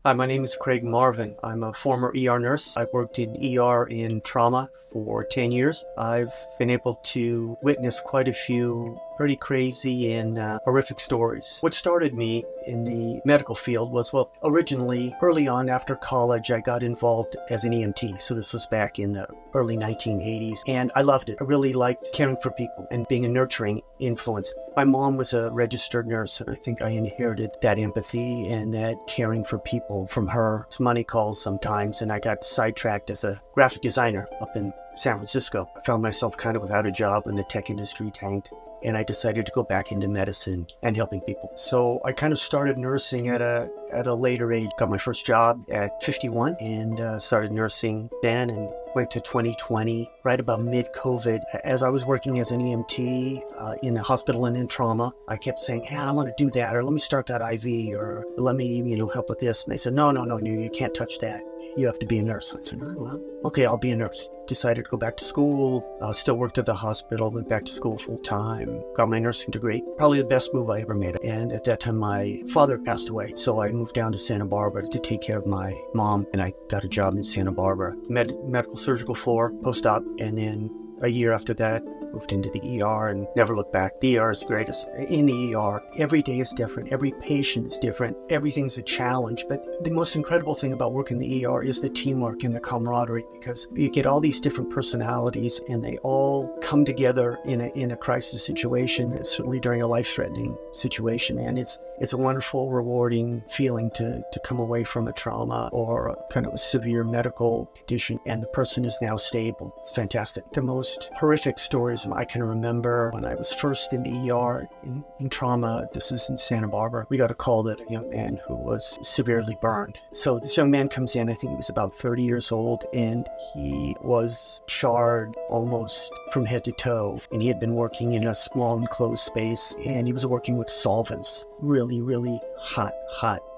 Hi, my name is Craig Marvin. I'm a former ER nurse. I've worked in ER in trauma for 10 years. I've been able to witness quite a few pretty crazy and horrific stories. What started me in the medical field was, well, originally, early on after college, I got involved as an EMT. So this was back in the early 1980s, and I loved it. I really liked caring for people and being a nurturing influence. My mom was a registered nurse, and I think I inherited that empathy and that caring for people from her. It's money calls sometimes, and I got sidetracked as a graphic designer up in San Francisco. I found myself kind of without a job when the tech industry tanked, and I decided to go back into medicine and helping people. So I kind of started nursing at a later age. Got my first job at 51 and started nursing then, and went to 2020, right about mid-COVID. As I was working as an EMT in a hospital and in trauma, I kept saying, hey, I want to do that, or let me start that IV, or let me, help with this. And they said, no, you can't touch that. You have to be a nurse. I said, oh, well, okay, I'll be a nurse. Decided to go back to school, still worked at the hospital, went back to school full time, got my nursing degree. Probably the best move I ever made. And at that time, my father passed away. So I moved down to Santa Barbara to take care of my mom, and I got a job in Santa Barbara, medical surgical floor, post-op, and then a year after that, moved into the ER and never looked back. The ER is the greatest. In the ER, every day is different. Every patient is different. Everything's a challenge. But the most incredible thing about working in the ER is the teamwork and the camaraderie, because you get all these different personalities and they all come together in a crisis situation, certainly during a life-threatening situation. And it's a wonderful, rewarding feeling to come away from a trauma or a kind of a severe medical condition, and the person is now stable. It's fantastic. The most horrific stories I can remember when I was first in the ER in trauma, this is in Santa Barbara, we got a call that a young man who was severely burned. So this young man comes in, I think he was about 30 years old, and he was charred almost from head to toe. And he had been working in a small enclosed space, and he was working with solvents, really hot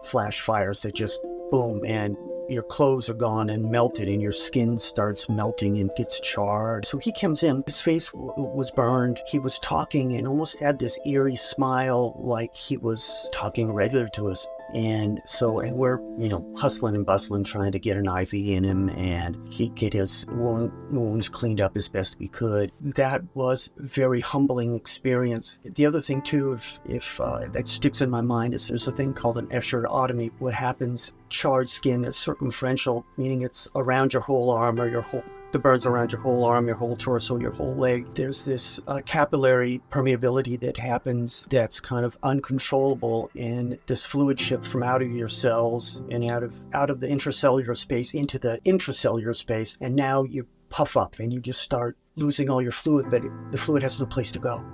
flash fires that just boom, and your clothes are gone and melted, and your skin starts melting and gets charred. So he comes in, his face was burned. He was talking and almost had this eerie smile, like he was talking regular to us. And we're, hustling and bustling, trying to get an IV in him and he get his wounds cleaned up as best we could. That was a very humbling experience. The other thing too, if that sticks in my mind, is there's a thing called an eschardotomy. What happens, charred skin that's circumferential, meaning it's around your whole arm or the burns around your whole arm, your whole torso, your whole leg. There's this capillary permeability that happens that's kind of uncontrollable, and this fluid shifts from out of your cells and out of the intracellular space into the intracellular space, and now you puff up and you just start losing all your fluid, but the fluid has no place to go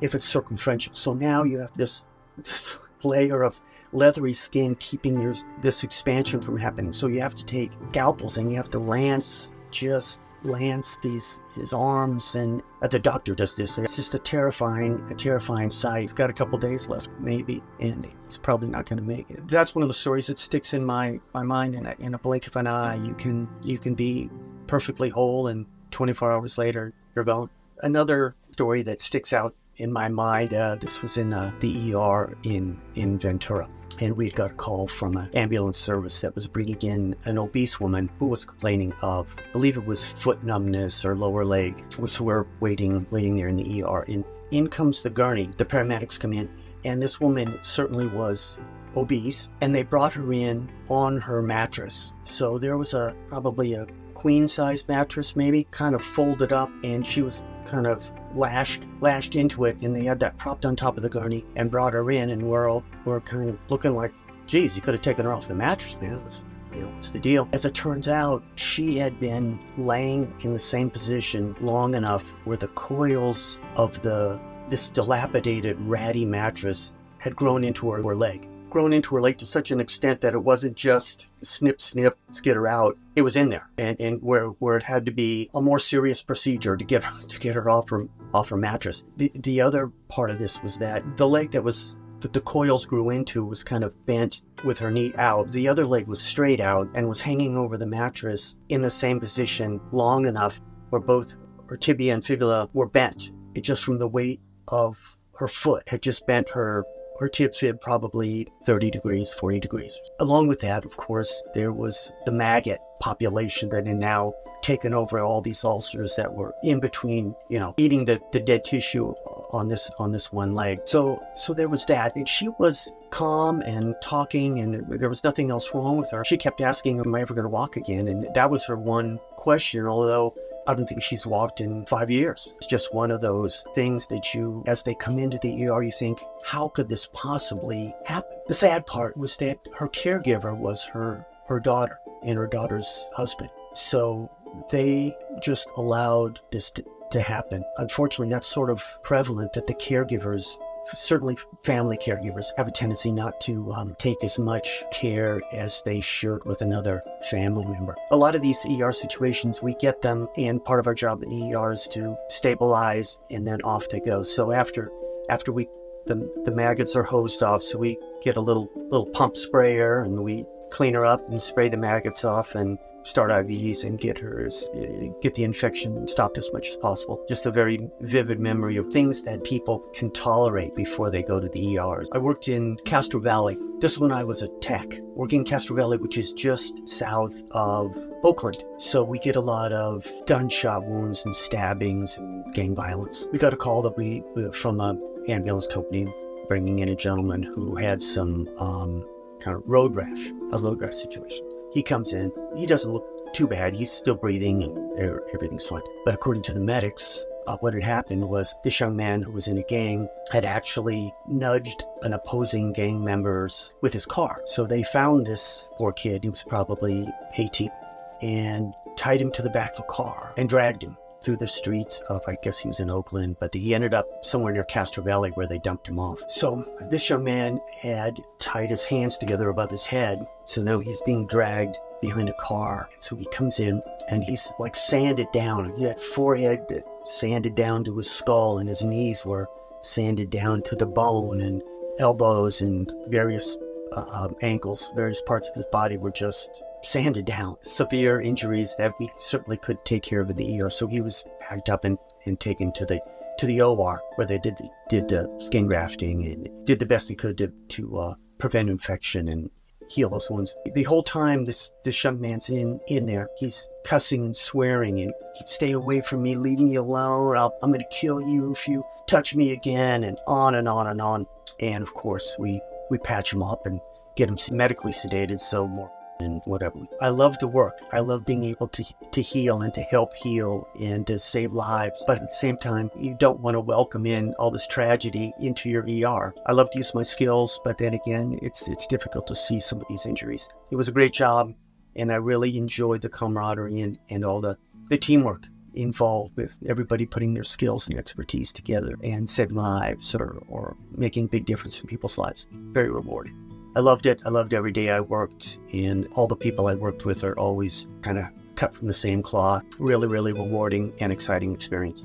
if it's circumferential. So now you have this layer of leathery skin keeping this expansion from happening. So you have to take scalpels and you have to lance his arms, and the doctor does this. It's just a terrifying sight. He's got a couple days left, maybe, and he's probably not going to make it. That's one of the stories that sticks in my mind. In a blink of an eye, you can be perfectly whole, and 24 hours later, you're gone. Another story that sticks out in my mind, this was in the ER in Ventura. And we got a call from an ambulance service that was bringing in an obese woman who was complaining of, I believe it was foot numbness or lower leg. So we're waiting there in the ER. And in comes the gurney. The paramedics come in, and this woman certainly was obese, and they brought her in on her mattress. So there was probably a queen-size mattress, maybe, kind of folded up, and she was kind of lashed into it, and they had that propped on top of the gurney and brought her in, and we're kind of looking like, geez, you could have taken her off the mattress, man. What's the deal? As it turns out, she had been laying in the same position long enough where the coils of this dilapidated, ratty mattress had grown into her leg. Grown into her leg to such an extent that it wasn't just snip, let's get her out. It was in there, and where it had to be a more serious procedure to get her off her mattress. The other part of this was that the leg that the coils grew into was kind of bent with her knee out. The other leg was straight out and was hanging over the mattress in the same position long enough where both her tibia and fibula were bent. It just from the weight of her foot had just bent her her tip fib probably 30 degrees, 40 degrees. Along with that, of course, there was the maggot population that had now taken over all these ulcers that were in between, eating the dead tissue on this one leg. So there was that. And she was calm and talking, and there was nothing else wrong with her. She kept asking, am I ever going to walk again? And that was her one question, although I don't think she's walked in 5 years. It's just one of those things that as they come into the ER, you think, how could this possibly happen? The sad part was that her caregiver was her daughter and her daughter's husband. So they just allowed this to happen. Unfortunately, that's sort of prevalent that the caregivers, certainly family caregivers, have a tendency not to take as much care as they should with another family member. A lot of these ER situations, we get them, and part of our job in the ER is to stabilize, and then off they go. So after the maggots are hosed off, so we get a little pump sprayer, and we clean her up and spray the maggots off and start IVs and get the infection stopped as much as possible. Just a very vivid memory of things that people can tolerate before they go to the ERs. I worked in Castro Valley. This is when I was a tech, working in Castro Valley, which is just south of Oakland. So we get a lot of gunshot wounds and stabbings and gang violence. We got a call that from an ambulance company bringing in a gentleman who had some kind of road rash situation. He comes in, he doesn't look too bad, he's still breathing and everything's fine. But according to the medics, what had happened was this young man who was in a gang had actually nudged an opposing gang members with his car. So they found this poor kid, he was probably 18, and tied him to the back of a car and dragged him through the streets of, I guess he was in Oakland, but he ended up somewhere near Castro Valley where they dumped him off. So this young man had tied his hands together above his head, so now he's being dragged behind a car. So he comes in and he's like sanded down. He had forehead that sanded down to his skull, and his knees were sanded down to the bone, and elbows and various ankles, various parts of his body were just sanded down. Severe injuries that we certainly could take care of in the ER. So he was packed up and taken to the OR, where they did the skin grafting and did the best they could to prevent infection and heal those wounds. The whole time this young man's in there, he's cussing and swearing and stay away from me, leave me alone, I'm going to kill you if you touch me again, and on and on and on. And of course we patch him up and get him medically sedated, so more and whatever. I love the work. I love being able to heal and to help heal and to save lives. But at the same time, you don't want to welcome in all this tragedy into your ER. I love to use my skills, but then again, it's difficult to see some of these injuries. It was a great job, and I really enjoyed the camaraderie and all the teamwork involved with everybody putting their skills and expertise together and saving lives or making a big difference in people's lives. Very rewarding. I loved it. I loved every day I worked, and all the people I worked with are always kind of cut from the same cloth. Really, really rewarding and exciting experience.